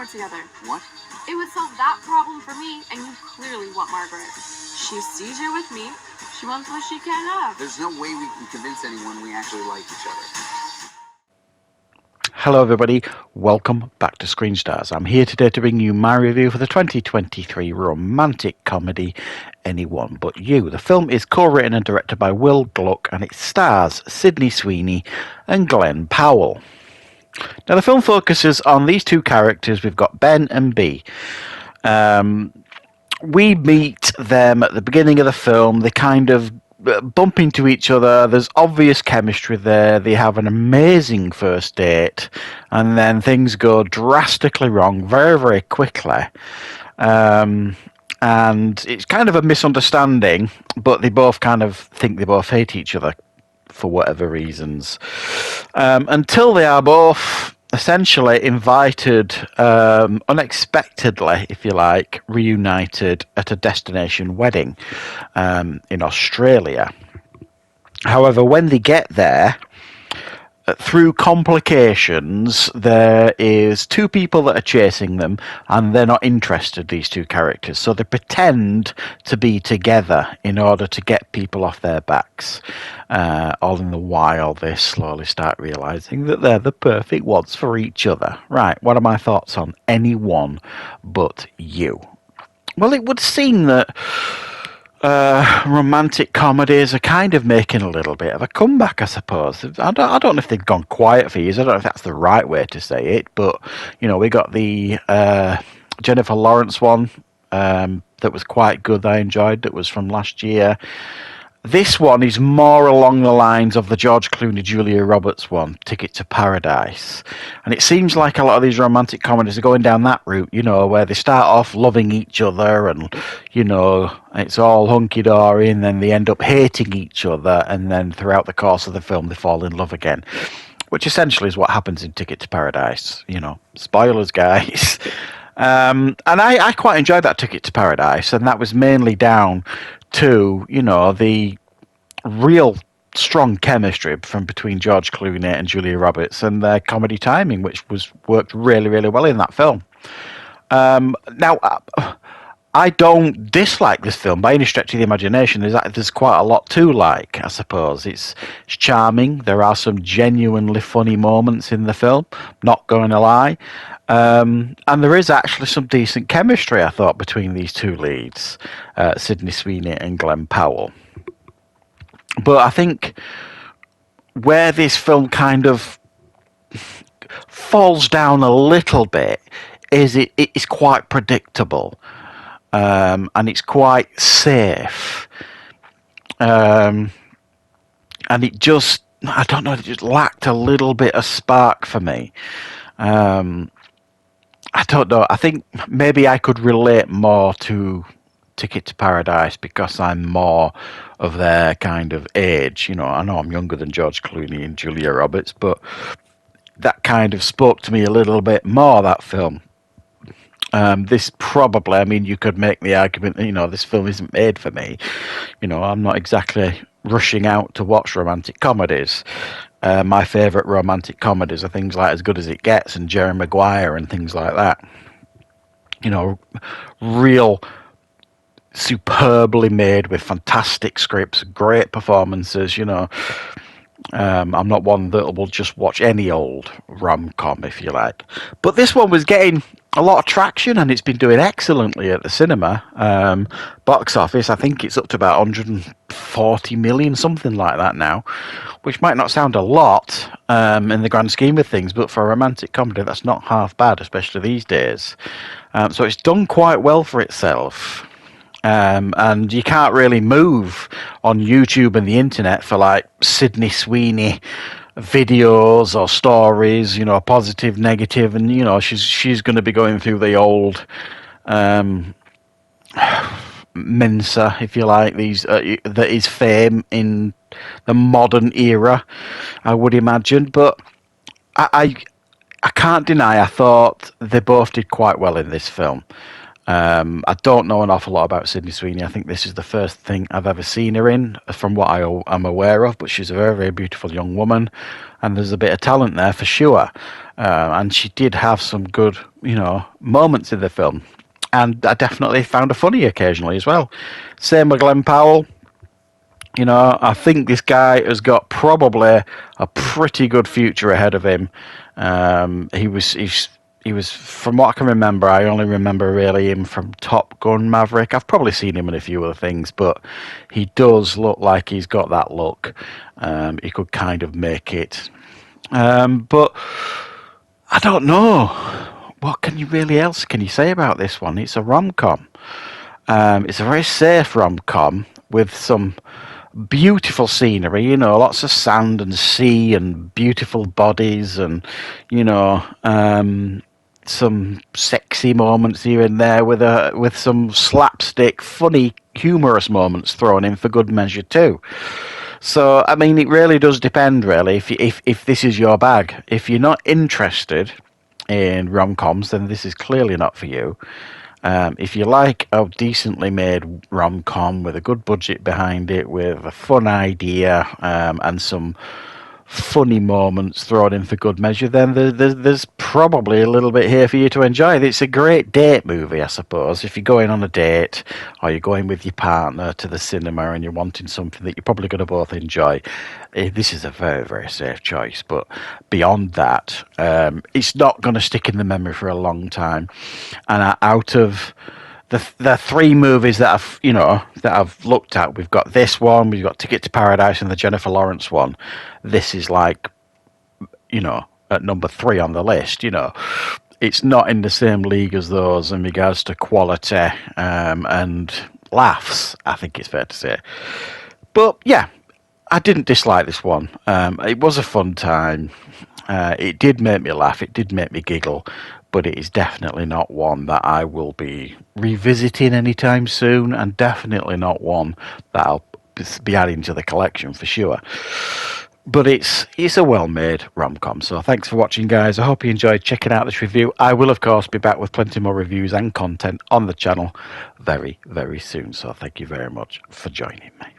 more together. What? It would solve that problem for me, and you clearly want Margaret. She sees you with me. She wants what she can't have. There's no way we can convince anyone we actually like each other. Hello everybody, welcome back to Screenstars. I'm here today to bring you my review for the 2023 romantic comedy Anyone But You. The film is co-written and directed by Will Gluck and it stars Sydney Sweeney and Glenn Powell. Now the film focuses on these two characters. We've got Ben and Bea. We meet them at the beginning of the film. They kind of bump into each other. There's obvious chemistry there. They have an amazing first date, and then things go drastically wrong very, very quickly. And it's kind of a misunderstanding, but they both kind of think they both hate each other for whatever reasons. Until they are both essentially invited, unexpectedly, if you like, reunited at a destination wedding in Australia. However, when they get there, through complications, there is two people that are chasing them, and they're not interested, these two characters. So they pretend to be together in order to get people off their backs. All in the while, they slowly start realising that they're the perfect ones for each other. Right, what are my thoughts on Anyone But You? Well, it would seem that romantic comedies are kind of making a little bit of a comeback, I suppose. I don't know if they've gone quiet for years. I don't know if that's the right way to say it, but you know, we got the Jennifer Lawrence one that was quite good. I enjoyed. That was from last year. This one is more along the lines of the George Clooney, Julia Roberts one, Ticket to Paradise. And it seems like a lot of these romantic comedies are going down that route, you know, where they start off loving each other and, you know, it's all hunky-dory, and then they end up hating each other, and then throughout the course of the film they fall in love again. Which essentially is what happens in Ticket to Paradise, you know. Spoilers, guys. And I quite enjoyed that Ticket to Paradise, and that was mainly down to, you know, the real strong chemistry from between George Clooney and Julia Roberts and their comedy timing, which worked really, really well in that film. Now, I don't dislike this film by any stretch of the imagination. There's quite a lot to like, I suppose. It's charming. There are some genuinely funny moments in the film, not going to lie. And there is actually some decent chemistry, I thought, between these two leads, Sydney Sweeney and Glenn Powell. But I think where this film kind of falls down a little bit is it is quite predictable, and it's quite safe. And it just, I don't know, it just lacked a little bit of spark for me. I don't know. I think maybe I could relate more to Ticket to Paradise because I'm more of their kind of age. You know, I know I'm younger than George Clooney and Julia Roberts, but that kind of spoke to me a little bit more, that film. This probably, I mean, you could make the argument that, you know, this film isn't made for me. You know, I'm not exactly rushing out to watch romantic comedies. My favourite romantic comedies are things like As Good As It Gets and Jerry Maguire and things like that. You know, real superbly made with fantastic scripts, great performances, you know. I'm not one that will just watch any old rom-com, if you like. But this one was getting a lot of traction, and it's been doing excellently at the cinema. Box office, I think it's up to about 140 million, something like that now, which might not sound a lot in the grand scheme of things, but for a romantic comedy, that's not half bad, especially these days. So it's done quite well for itself. And you can't really move on YouTube and the internet for like Sydney Sweeney videos or stories, you know, positive, negative, and you know she's going to be going through the old Mensa, if you like, these that is fame in the modern era, I would imagine. But I can't deny I thought they both did quite well in this film. I don't know an awful lot about Sydney Sweeney. I think this is the first thing I've ever seen her in, from what I'm aware of. But she's a very, very beautiful young woman, and there's a bit of talent there for sure. And she did have some good, moments in the film, and I definitely found her funny occasionally as well. Same with Glenn Powell. I think this guy has got probably a pretty good future ahead of him. He was, from what I can remember, I only remember really him from Top Gun Maverick. I've probably seen him in a few other things, but he does look like he's got that look. He could kind of make it. But I don't know. What else can you say about this one? It's a rom-com. It's a very safe rom-com with some beautiful scenery, lots of sand and sea and beautiful bodies, and some sexy moments here and there with some slapstick, funny, humorous moments thrown in for good measure too. So I mean, it really does depend, really, if this is your bag. If you're not interested in rom-coms, then this is clearly not for you. If you like a decently made rom-com with a good budget behind it, with a fun idea, and some funny moments thrown in for good measure, then there's probably a little bit here for you to enjoy. It's a great date movie, I suppose. If you're going on a date, or you're going with your partner to the cinema and you're wanting something that you're probably going to both enjoy, this is a very, very safe choice. But beyond that, it's not going to stick in the memory for a long time. And out of the three movies that I've looked at, we've got this one, we've got Ticket to Paradise, and the Jennifer Lawrence one. This is like, at number 3 on the list. It's not in the same league as those in regards to quality and laughs, I think it's fair to say. But yeah, I didn't dislike this one. It was a fun time. It did make me laugh. It did make me giggle. But it is definitely not one that I will be revisiting anytime soon, and definitely not one that I'll be adding to the collection for sure. But it's a well-made rom-com. So thanks for watching, guys. I hope you enjoyed checking out this review. I will, of course, be back with plenty more reviews and content on the channel very, very soon. So thank you very much for joining me.